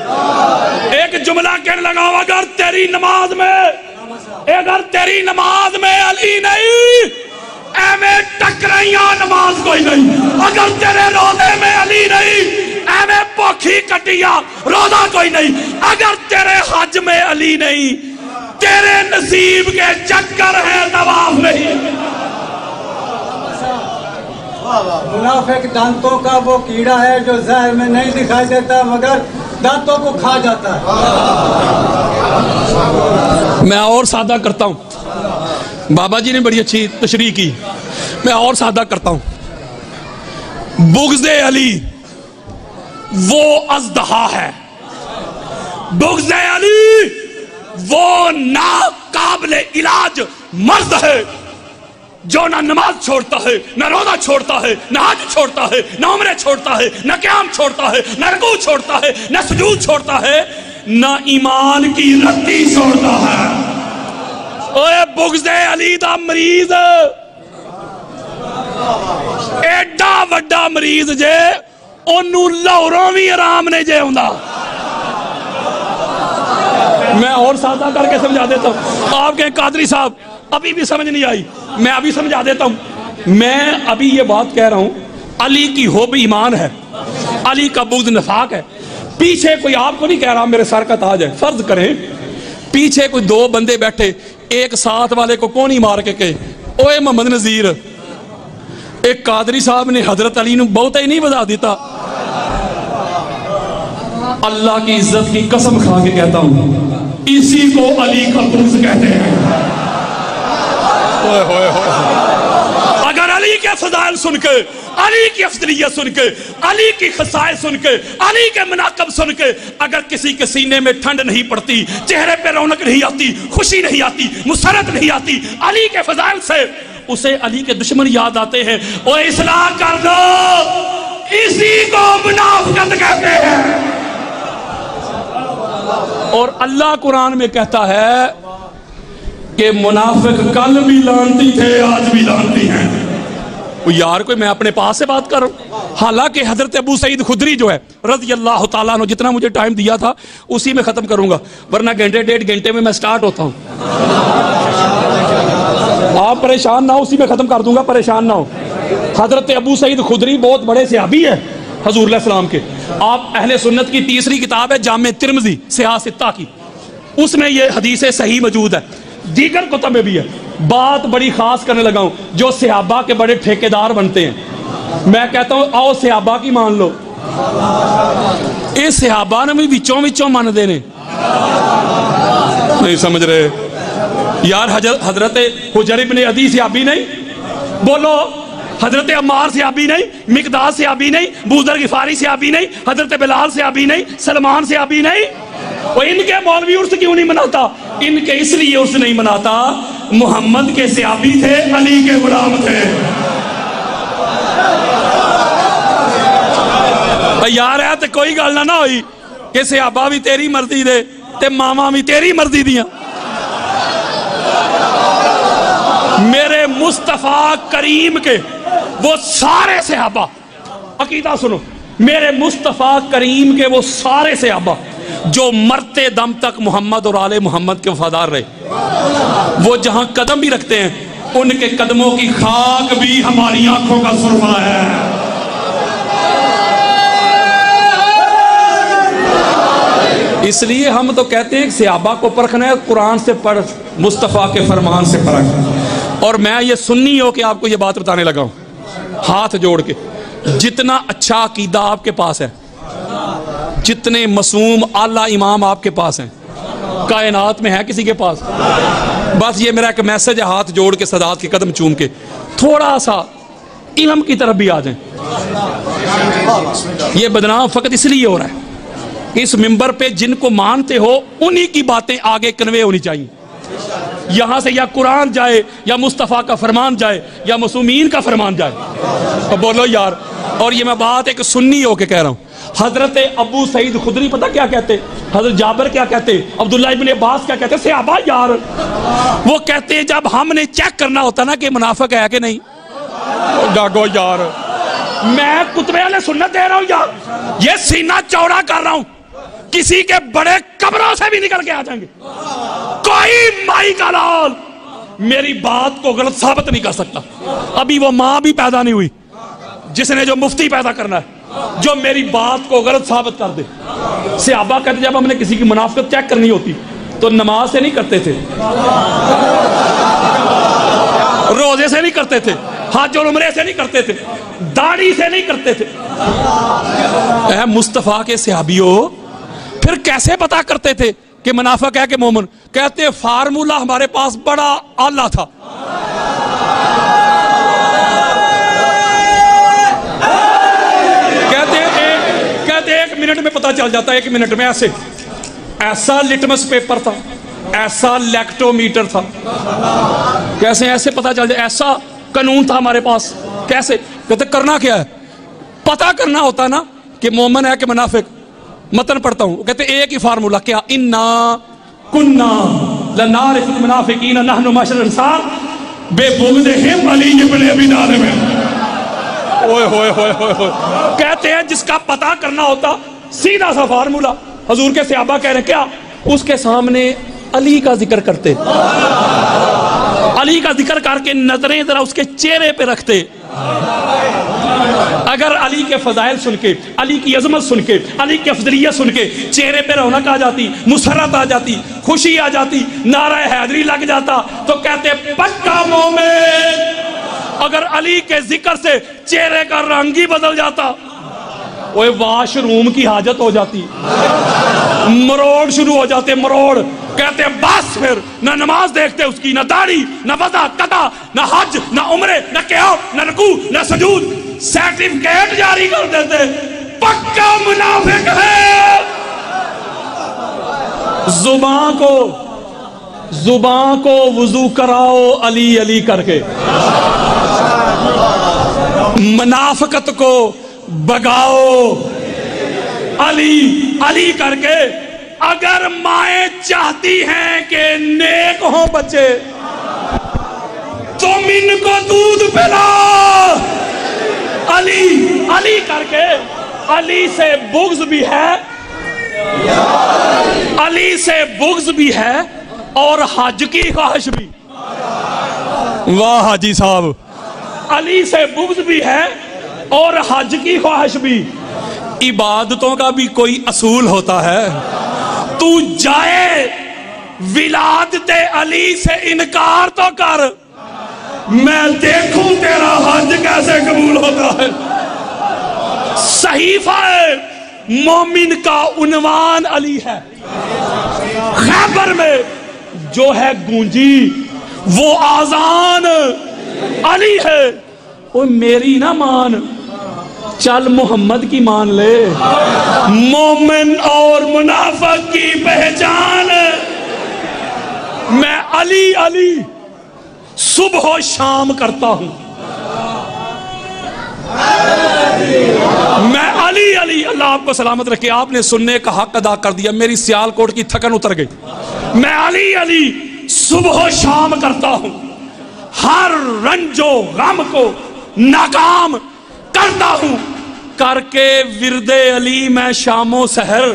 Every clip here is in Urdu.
ایک جملہ کہنے لگا ہوں، اگر تیری نماز میں علی نہیں، اے میں ٹکرائیاں نماز کوئی نہیں۔ اگر تیرے روزے میں علی نہیں، اے میں پوکھی کٹیا روزہ کوئی نہیں۔ اگر تیرے حج میں علی نہیں، تیرے نصیب کے چکر ہے طواف نہیں۔ منافق دانتوں کا وہ کیڑا ہے جو ظاہر میں نہیں دکھائی دیتا مگر دانتوں کو کھا جاتا ہے۔ میں اور سادہ کرتا ہوں، بابا جی نے بڑی اچھی تشریح کی، میں اور سادہ کرتا ہوں۔ بغض علی وہ اژدہا ہے، بغض علی وہ ناقابل علاج مرض ہے جو نہ نماز چھوڑتا ہے، نہ روزہ چھوڑتا ہے، نہ حج چھوڑتا ہے، نہ عمرے چھوڑتا ہے، نہ قیام چھوڑتا ہے، نہ رکوع چھوڑتا ہے، نہ سجود چھوڑتا ہے، نہ ایمان کی رتی چھوڑتا ہے۔ اوے بغض علی دا مریض ایڈا وڈا مریض جے انہوں لاہوروں بھی آرام نہیں جے ہوندا۔ میں اور سادہ کر کے سمجھا دیتا ہوں۔ آپ کہیں قادری صاحب ابھی بھی سمجھ نہیں آئی، میں ابھی سمجھا دیتا ہوں۔ میں ابھی یہ بات کہہ رہا ہوں، علی کی حب ایمان ہے، علی کا بغض نفاق ہے۔ پیچھے کوئی آپ کو نہیں کہہ رہا میرے سر کا تاج ہے، فرض کریں پیچھے کوئی دو بندے بیٹھے، ایک ساتھ والے کو کونی مار کے کہے اوے محمد نذیر، ایک قادری صاحب نے حضرت علی نے بہت ہی نہیں بتا دیتا۔ اللہ کی عزت کی قسم کھا کے کہتا ہوں، اسی کو علی کا بغض کہتے ہیں۔ اگر علی کے فضائل سن کے، علی کی افضلیت سن کے، علی کی خصائص سن کے، علی کے مناقب سن کے اگر کسی کے سینے میں ٹھنڈ نہیں پڑتی، چہرے پہ رونق نہیں آتی، خوشی نہیں آتی، مسرت نہیں آتی علی کے فضائل سے، اسے علی کے دشمن یاد آتے ہیں۔ اور اصلاح کر دو، اسی کو منافقت کہتے ہیں۔ اور اللہ قرآن میں کہتا ہے کہ منافق کل بھی لانتی تھے، آج بھی لانتی ہیں۔ یار کوئی میں اپنے پاس سے بات کر رہا ہوں، حالانکہ حضرت ابو سعید خدری جو ہے رضی اللہ تعالیٰ عنہ، جتنا مجھے ٹائم دیا تھا اسی میں ختم کروں گا، ورنہ گھنٹے ڈیڑھ گھنٹے میں سٹارٹ ہوتا ہوں۔ آپ پریشان نہ ہو، اسی میں ختم کر دوں گا، پریشان نہ ہو۔ حضرت ابو سعید خدری بہت بڑے صحابی ہیں حضور علیہ السلام کے۔ آپ اہل سنت کی تیسری کتاب ہے جامع ترمذی سیاہ ستہ کی، اس میں یہ حدیث صحیح موجود ہے، دیگر کتب میں بھی ہے۔ بات بڑی خاص کرنے لگا ہوں، جو صحابہ کے بڑے ٹھیکیدار بنتے ہیں، میں کہتا ہوں آؤ صحابہ کی مان لو۔ اے صحابہ نے بھی وچوں مان دینے، نہیں سمجھ رہے یار۔ حضرت حجر ابن عدی صحابی نہیں، بولو۔ حضرت عمار صحابی نہیں، مقداد صحابی نہیں، بوذر غفاری صحابی نہیں، حضرت بلال صحابی نہیں، سلمان صحابی نہیں۔ وہ ان کے مولوی عرس کیوں نہیں مناتا؟ ان کے اس لیے عرس نہیں مناتا، محمد کے صحابی تھے، علی کے غلام تھے۔ یار ہے تو کوئی گل نہ ہوئی کہ صحابہ بھی تیری مرضی دے تے ماما بھی تیری مرضی دیاں۔ میرے مصطفیٰ کریم کے وہ سارے صحابہ، عقیدہ سنو، میرے مصطفیٰ کریم کے وہ سارے صحابہ جو مرتے دم تک محمد اور آل محمد کے وفادار رہے، وہ جہاں قدم بھی رکھتے ہیں ان کے قدموں کی خاک بھی ہماری آنکھوں کا سرما ہے۔ اس لیے ہم تو کہتے ہیں کہ صحابہ کو پرکھنا ہے، قرآن سے پڑھ، مصطفیٰ کے فرمان سے پرکھ۔ اور میں یہ سنی ہو کہ آپ کو یہ بات بتانے لگا ہوں، ہاتھ جوڑ کے، جتنا اچھا عقیدہ آپ کے پاس ہے، جتنے معصوم اعلیٰ امام آپ کے پاس ہیں، کائنات میں ہے کسی کے پاس؟ بس یہ میرا ایک میسج ہے، ہاتھ جوڑ کے سادات کے قدم چوم کے تھوڑا سا علم کی طرف بھی آ جائیں۔ یہ بدنام فقط اس لیے ہو رہا ہے، اس منبر پہ جن کو مانتے ہو انہی کی باتیں آگے کنوے ہونی چاہیے۔ یہاں سے یا قرآن جائے یا مصطفیٰ کا فرمان جائے یا معصومین کا فرمان جائے۔ تو بولو یار۔ اور یہ میں بات ایک سنی ہو کے کہہ رہا ہوں، حضرت ابو سعید خدری پتہ کیا کہتے، حضرت جابر کیا کہتے، عبداللہ ابن عباس کیا کہتے، صحابہ یار وہ کہتے جب ہم نے چیک کرنا ہوتا نا کہ منافق ہے کہ نہیں، ڈاگو یار میں کتبے والے سنت دے رہا ہوں یار، یہ سینہ چوڑا کر رہا ہوں، کسی کے بڑے قبروں سے بھی نکل کے آ جائیں گے. کوئی مائی کا لال میری بات کو غلط ثابت نہیں کر سکتا. ابھی وہ ماں بھی پیدا نہیں ہوئی جس نے جو مفتی پیدا کرنا ہے جو میری بات کو غلط ثابت کر دے. صحابہ کہتے جب ہم نے کسی کی منافقت چیک کرنی ہوتی تو نماز سے نہیں کرتے تھے, روزے سے نہیں کرتے تھے, حج اور عمرے سے نہیں کرتے تھے, داڑھی سے نہیں کرتے تھے. اے مصطفیٰ کے صحابیوں, پھر کیسے پتا کرتے تھے کہ منافق ہے کہ مومن؟ کہتے ہیں فارمولہ ہمارے پاس بڑا اعلیٰ تھا. کہتے ہیں 1 منٹ میں پتا چل جاتا ہے, 1 منٹ میں ایسا لٹمس پیپر تھا, ایسا لیکٹومیٹر تھا. کیسے ایسے پتا چل جائے؟ ایسا قانون تھا ہمارے پاس. کیسے؟ کہتے کرنا کیا ہے؟ پتا کرنا ہوتا نا کہ مومن ہے کہ منافق. متن پڑھتا ہوں, کہتے ایک ہی فارمولا, کیا؟ اِنَّا كُنَّا لَنَعْرِفُ الْمُنَافِقِينَ نَحْنُ مَعْشَرَ الْأَنصَارِ بِبُغْضِهِمْ عَلِيِّ بْنِ أَبِي طَالِبٍ. اوئے ہوئے ہوئے ہوئے ہوئے. کہتے ہیں جس کا پتا کرنا ہوتا سیدھا سا فارمولا. حضور کے صحابہ کہہ رہے ہیں کیا؟ اس کے سامنے علی کا ذکر کرتے, علی کا ذکر کر کے نظریں ذرا اس کے چہرے پہ رکھتے. اگر علی کے فضائل سن کے, علی کی عظمت سن کے, علی کی افضلیت سن کے چہرے پہ رونق آ جاتی, مسرت آ جاتی, خوشی آ جاتی, نعرہ حیدری لگ جاتا, تو کہتے پکا مومن. اگر علی کے ذکر سے چہرے کا رنگ ہی بدل جاتا, وہ واش روم کی حاجت ہو جاتی, مروڑ شروع ہو جاتے, مروڑ. کہتے ہیں بس پھر نہ نماز دیکھتے اس کی, نہ داڑھی, نہ وضع قضا, نہ حج, نہ عمرے, نہ قیام, نہ رکوع, نہ سجود, سرٹیفکیٹ جاری کر دیتے. پکا منافق ہے. زبان کو وضو کراؤ علی علی کر کے, منافقت کو بگاؤ علی علی کر کے. اگر مائیں چاہتی ہیں کہ نیک ہوں بچے تم ان کو دودھ پلا علی علی کر کے. علی سے بغض بھی ہے, علی سے بغض بھی ہے اور حج کی خواہش بھی. واہ حاجی صاحب, علی سے بغض بھی ہے اور حج کی خواہش بھی. عبادتوں کا بھی کوئی اصول ہوتا ہے. تو جائے ولادت علی سے انکار تو کر, میں دیکھوں تیرا حج کیسے قبول ہوتا ہے. صحیفہ مومن کا عنوان علی ہے. خیبر میں جو ہے گونجی وہ آذان علی ہے. وہ میری نہ مان, چل محمد کی مان لے. مومن اور منافق کی پہچان میں علی علی صبح و شام کرتا ہوں. میں علی علی. اللہ آپ کو سلامت رکھے, آپ نے سننے کا حق ادا کر دیا, میری سیال کوٹ کی تھکن اتر گئی. میں علی علی صبح و شام کرتا ہوں, ہر رنج و غم کو ناکام کرتا ہوں. کر کے ورد علی میں شام و سحر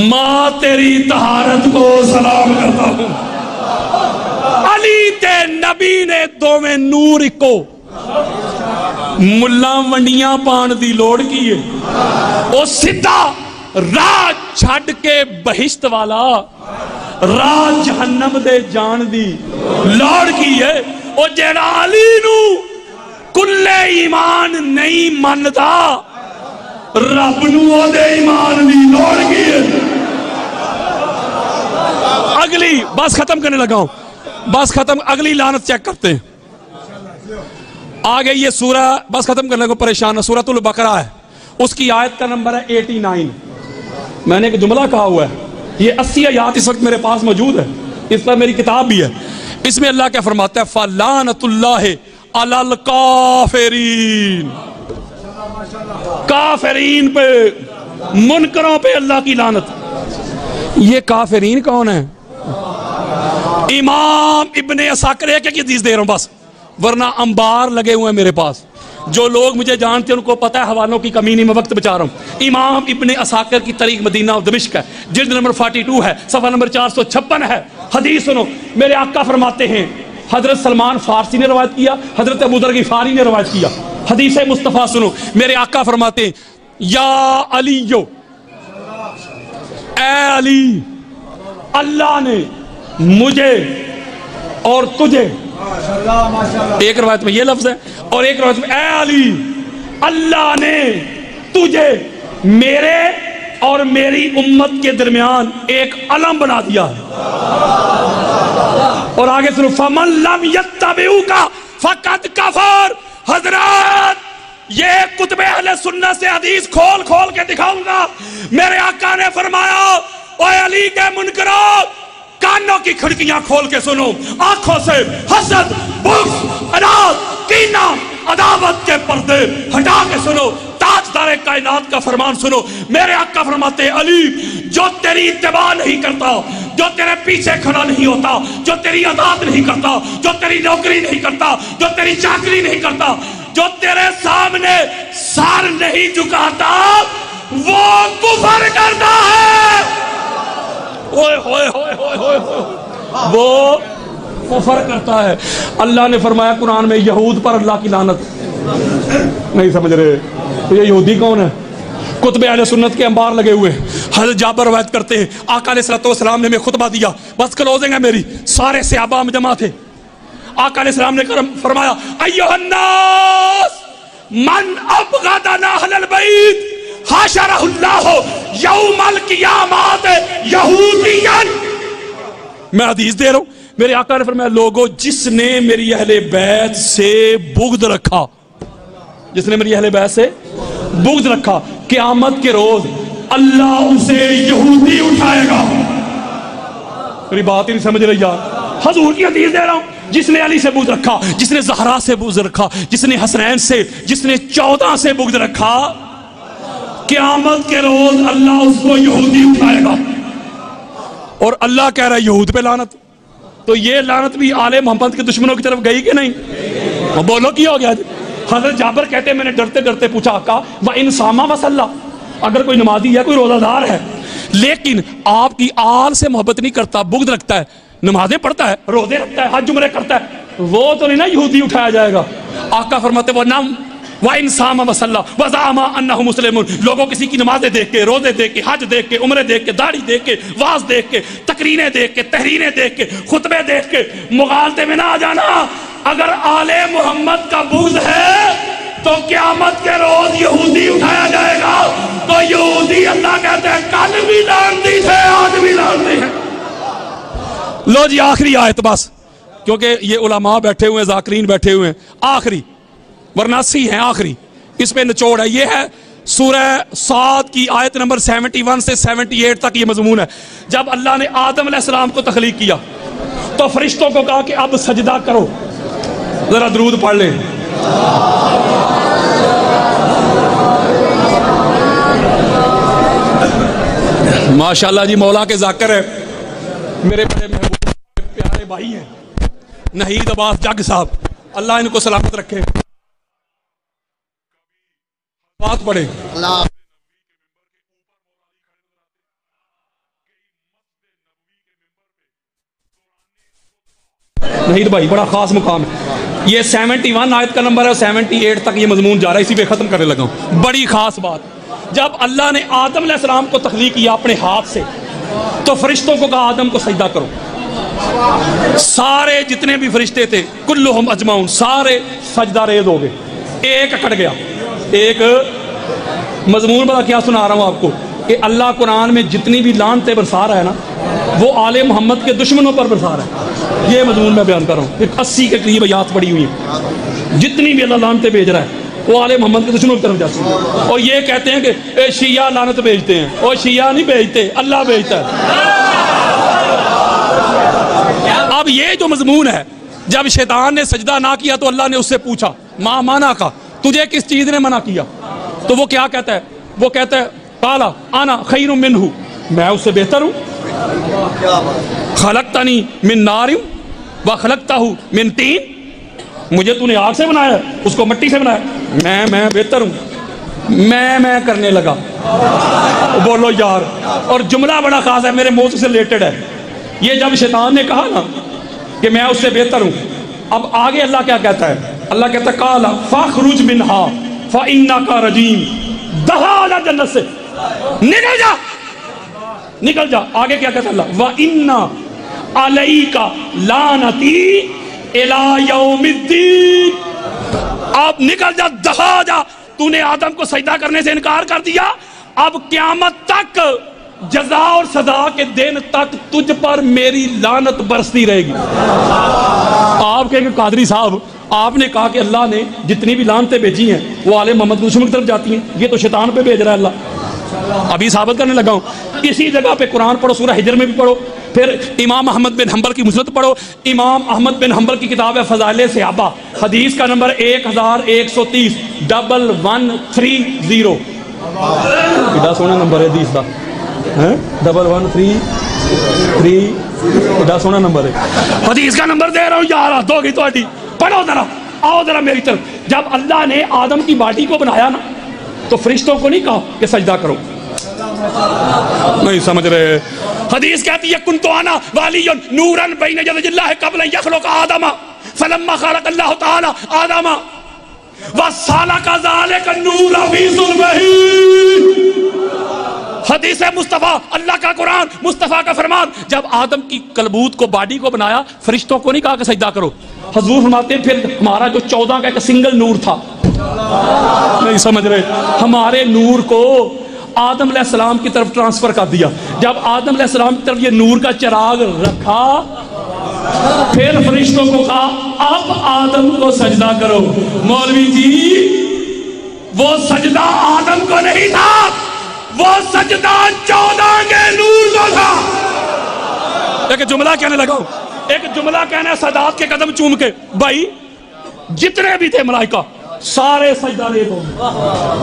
ماں تیری طہارت کو سلام کرتا ہوں. علی تے نبی نے دوویں نور کو ملا ونڈیاں پان دی لوڑ کی ہے. وہ سدھا راہ چھڈ کے بہشت والا راہ جہنم دے جان دی لوڑ کی ہے. وہ جیڑا علی نو کلے ایمان نہیں منتا رب نو دے ایمان دی لوڑ کی ہے. اگلی بس ختم کرنے لگا ہوں, بس ختم. اگلی لعنت چیک کرتے ہیں. آگے یہ سورہ, بس ختم کرنے کو پریشان ہے, سورۃ البقرہ ہے, اس کی آیت کا نمبر ہے 89. میں نے ایک جملہ کہا ہوا ہے, یہ 80 آیات اس وقت میرے پاس موجود ہے, اس پر میری کتاب بھی ہے. اس میں اللہ کیا فرماتا ہے؟ فَلَانَةُ اللَّهِ عَلَى الْكَافِرِينَ. کافرین پہ, منکروں پہ اللہ کی لعنت. یہ کافرین کون ہیں؟ امام ابن عساکر, ایک حدیث دے رہا ہوں بس, ورنہ انبار لگے ہوئے ہیں میرے پاس. جو لوگ مجھے جانتے ہیں ان کو پتہ ہے حوالوں کی کمی نہیں، میں وقت بچا رہا ہوں۔ امام ابن عساکر کی تاریخ مدینہ و دمشق ہے، جلد نمبر 42 ہے، صفحہ نمبر 456 ہے۔ حدیث سنو، میرے آقا فرماتے ہیں، حضرت سلمان فارسی نے روایت کیا، حضرت ابو ذر غفاری نے روایت کیا، حدیث مصطفیٰ سنو، میرے آقا فرماتے ہیں، یا علیو، اے علی، اللہ نے مجھے اور تجھے، ایک روایت میں یہ لفظ ہے اور ایک روایت میں اے علی، اللہ نے تجھے میرے اور میری امت کے درمیان ایک علم بنا دیا ہے۔ اور آگے سنو، فمن لم یتبعوک فقد کفر۔ حضرات یہ کتب اہل سنت سے حدیث کھول کھول کے دکھاؤں گا۔ میرے آقا نے فرمایا، اے علی کے منکرو، کانوں کی کھڑکیاں کھول کے سنو، آنکھوں سے حسد، بغض، عناد، کینہ، عداوت کے پردے ہٹا کے سنو، تاجدار کائنات کا فرمان سنو۔ میرے آقا فرماتے ہیں، علی جو تیری اتباع نہیں کرتا، جو تیرے پیچھے کھڑا نہیں ہوتا، جو تیری اطاعت نہیں کرتا، جو تیری نوکری نہیں کرتا، جو تیری چاکری نہیں کرتا، جو تیرے سامنے سر نہیں جھکاتا، وہ کفر کرتا ہے۔ اوئے ہوئے ہوئے ہوئے ہوئے ہوئے، وہ کفر کرتا ہے۔ اللہ نے فرمایا قرآن میں، یہود پر اللہ کی لعنت۔ نہیں سمجھ رہے تو یہ یہودی کون ہے؟ کتب اہل سنت کے انبار لگے ہوئے۔ حضرت جابر روایت کرتے ہیں، آقا علیہ السلام نے میں خطبہ دیا، بس کلوزنگ ہے میری، سارے صحابہ میں جمع تھے۔ آقا علیہ السلام نے فرمایا، ایھا الناس من ابغضنا اہل البیت حشرہ اللہ یوم القیامت یہودیا۔ میں حدیث دے رہا ہوں، میرے آقا نے فرمایا، لوگوں جس نے میری اہل بیت سے بغض رکھا، جس نے میری اہل بیت سے بغض رکھا، قیامت کے روز اللہ اسے یہودی اٹھائے گا۔ میری بات ہی نہیں سمجھ رہی یار، حضور کی حدیث دے رہا ہوں۔ جس نے علی سے بغض رکھا، جس نے زہرا سے بغض رکھا، جس نے حسنین سے، جس نے 14 سے بغض رکھا، قیامت کے روز اللہ اس کو یہودی اٹھائے گا۔ اور اللہ کہہ رہا ہے یہود پہ لعنت، تو یہ لعنت بھی آل محمد کے دشمنوں کی طرف گئی کہ نہیں؟ بولو کی ہو گیا؟ حضرت جابر کہتے ہیں، میں نے ڈرتے ڈرتے پوچھا، آقا وَإِن صَامَ وَصَلَّى، اگر کوئی نمازی ہے، کوئی روزہ دار ہے، لیکن آپ کی آل سے محبت نہیں کرتا، بغض رکھتا ہے، نمازیں پڑھتا ہے، روزے رکھتا ہے، حج عمرے کرتا ہے، وہ تو نہیں نا یہودی اٹھایا جائے گا۔ آقا فرماتے وہ نام وَإِن صَامَ وَصَلَّى وَزَعَمَ أَنَّهُ مُسْلِمٌ، لوگوں کسی کی نمازیں دیکھ کے، روزے دیکھ کے، حج دیکھ کے، عمرے دیکھ کے، داڑھی دیکھ کے، واز دیکھ کے، تقریریں دیکھ کے، تحریریں دیکھ کے، خطبے دیکھ کے مغالطے میں نہ آ جانا۔ اگر آل محمد کا بغض ہے تو قیامت کے روز یہودی اٹھایا جائے گا۔ تو یہودی اللہ کہتے ہیں کل بھی لعنتی تھے، آج بھی لعنتی ہیں۔ لو جی آخری آیت بس، کیونکہ یہ علماء بیٹھے ہوئے ہیں، ذاکرین بیٹھے ہوئے ہیں، آخری، ورنہ 80 ہیں، آخری اس پہ نچوڑ ہے۔ یہ ہے سورہ صاد کی آیت نمبر 71 سے 78 تک یہ مضمون ہے۔ جب اللہ نے آدم علیہ السلام کو تخلیق کیا تو فرشتوں کو کہا کہ اب سجدہ کرو، ذرا درود پڑھ لیں۔ ماشاءاللہ جی، مولا کے ذاکر ہے، میرے بڑے محبوب پیارے بھائی ہیں نہید عباس جگ صاحب، اللہ ان کو سلامت رکھے۔ بات پڑھے نہید بھائی، بڑا خاص مقام ہے۔ یہ 71 آیت کا نمبر ہے، 78 تک یہ مضمون جا رہا ہے، اسی پہ ختم کرنے لگا ہوں۔ بڑی خاص بات، جب اللہ نے آدم علیہ السلام کو تخلیق کیا اپنے ہاتھ سے تو فرشتوں کو کہا آدم کو سجدہ کرو۔ سارے جتنے بھی فرشتے تھے کلہم اجمعون، سارے سجدہ ریز ہو گئے، ایک اکڑ گیا۔ ایک مضمون بڑا کیا سنا رہا ہوں آپ کو کہ اللہ قرآن میں جتنی بھی لعنتیں برسا رہا ہے نا، وہ آل محمد کے دشمنوں پر برسا رہا ہے۔ یہ مضمون میں بیان کر رہا ہوں، 80 کے قریب آیات پڑی ہوئی ہیں، جتنی بھی اللہ لعنتیں بھیج رہا ہے وہ آل محمد کے دشمنوں کی طرف جاتی ہیں۔ اور یہ کہتے ہیں کہ اے شیعہ لعنت بھیجتے ہیں، اور شیعہ نہیں بھیجتے، اللہ بھیجتا ہے۔ اب یہ جو مضمون ہے، جب شیطان نے سجدہ نہ کیا تو اللہ نے اس سے پوچھا ما مانا کا، تجھے کس چیز نے منع کیا؟ تو وہ کیا کہتا ہے؟ وہ کہتا ہے قال انا خیر منہ، میں اس سے بہتر ہوں۔ خلقتنی من نار وخلقتہ من طین، مجھے تو نے آگ سے بنایا ہے، اس کو مٹی سے بنایا۔ میں بہتر ہوں، میں کرنے لگا. بولو یار. اور جملہ بڑا خاص ہے، میرے موت سے ریلیٹڈ ہے. یہ جب شیطان نے کہا نا کہ میں اس سے بہتر ہوں، اب آگے اللہ کیا کہتا ہے؟ اللہ کہتا ہے قال فاخرج منہا فانک رجیم. دہا جنت سے نکل جا، نکل جا. آگے کیا کہتا ہے اللہ؟ وَإِنَّ عَلَيْكَ لَعْنَتِي إِلَى يَوْمِ الدِّينِ. اب نکل جا، دہا جا. تو نے آدم کو سجدہ کرنے سے انکار کر دیا، اب قیامت تک، جزا اور سزا کے دن تک تجھ پر میری لعنت برستی رہے گی. آپ کہیں کہ قادری صاحب آپ نے کہا کہ اللہ نے جتنی بھی لعنتیں بھیجی ہیں وہ آل محمد دشمن کی طرف جاتی ہیں، یہ تو شیطان پہ بھیج رہا ہے اللہ. ابھی ثابت کرنے لگا ہوں. اسی جگہ پہ قرآن پڑھو، سورہ حجر میں بھی پڑھو، پھر امام احمد بن حنبل کی مسند پڑھو. امام احمد بن حنبل کی کتاب ہے فضائل صحابہ، حدیث کا نمبر 1130 1130. بڑا سونا نمبر ہے حدیث کا، 1130 بڑا سونا نمبر ہے. حدیث کا نمبر دے رہا ہوں یار، حد ہوگی تہاڈی. پڑھو ذرا، آؤ ذرا میری طرف. جب اللہ نے آدم کی باڈی کو بنایا نا تو فرشتوں کو نہیں کہا کہ سجدہ کرو. نہیں سمجھ رہے. حدیث کہتی ہے کنت انا والی نورا بین یدی اللہ قبل یخلق آدم فلما خلق اللہ تعالی آدم وسلک ذلک النور فی صلبہ. حدیث مصطفیٰ، اللہ کا قرآن، مصطفیٰ کا فرمان. جب آدم کی کلبوت کو، باڈی کو بنایا، فرشتوں کو نہیں کہا کہ سجدہ کرو. حضور فرماتے ہیں پھر ہمارا جو 14 کا ایک سنگل نور تھا، نہیں سمجھ رہے، ہمارے نور کو آدم علیہ السلام کی طرف ٹرانسفر کر دیا. جب آدم علیہ السلام کی طرف یہ نور کا چراغ رکھا، پھر فرشتوں کو کہا اب آدم کو سجدہ کرو. مولوی جی وہ سجدہ آدم کو نہیں تھا، وہ سجدہ 14 کے نور کو تھا. ایک جملہ کہنے لگا ہوں، ایک جملہ کہنا ہے سادات کے قدم چوم کے. بھائی جتنے بھی تھے ملائکہ سارے سجدہ دے دو.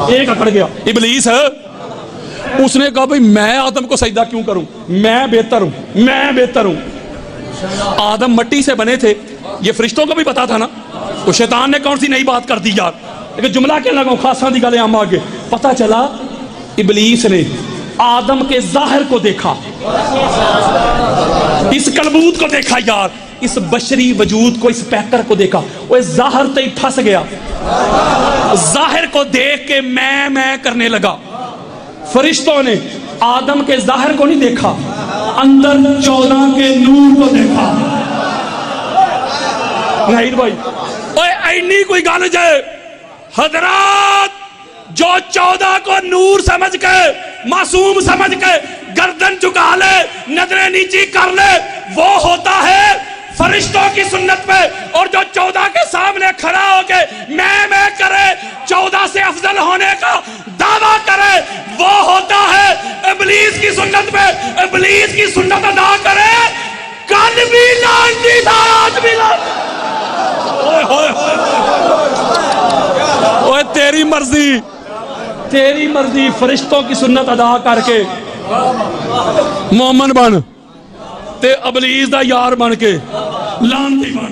ایک اکڑ گیا ابلیس ہے، اس نے کہا بھئی میں آدم کو سجدہ کیوں کروں، میں بہتر ہوں، میں بہتر ہوں. آدم مٹی سے بنے تھے، یہ فرشتوں کو بھی پتا تھا نا. تو شیطان نے کون سی نئی بات کر دی یار. ایک جملہ کہنے لگا ہوں خاصا دی گلے ہم آگے. پتا چلا ابلیس نے آدم کے ظاہر کو دیکھا، اس کلبوت کو دیکھا یار، اس بشری وجود کو، اس پیکر کو دیکھا. وہ ظاہر تے ہی پھنس گیا. ظاہر کو دیکھ کے میں کرنے لگا. فرشتوں نے آدم کے ظاہر کو نہیں دیکھا، اندر 14 کے نور کو دیکھا. نہیں بھائی اوے اینی کوئی گل جائے حضرات، جو 14 کو نور سمجھ کے، معصوم سمجھ کے گردن جھکا لے، نظریں نیچی کر لے، وہ ہوتا ہے فرشتوں کی سنت پہ. اور جو 14 کے سامنے کھڑا ہو کے میں کرے، 14 سے افضل ہونے کا دعویٰ کرے، وہ ہوتا ہے ابلیس کی سنت پہ. ابلیس کی سنت ادا کرے، کل بھی لانتی تھا، آج بھی لانتی. اوہ تیری مرضی، تیری مرضی. فرشتوں کی سنت ادا کر کے مومن بن تے ابلیس دا یار بن کے لعنتی بن.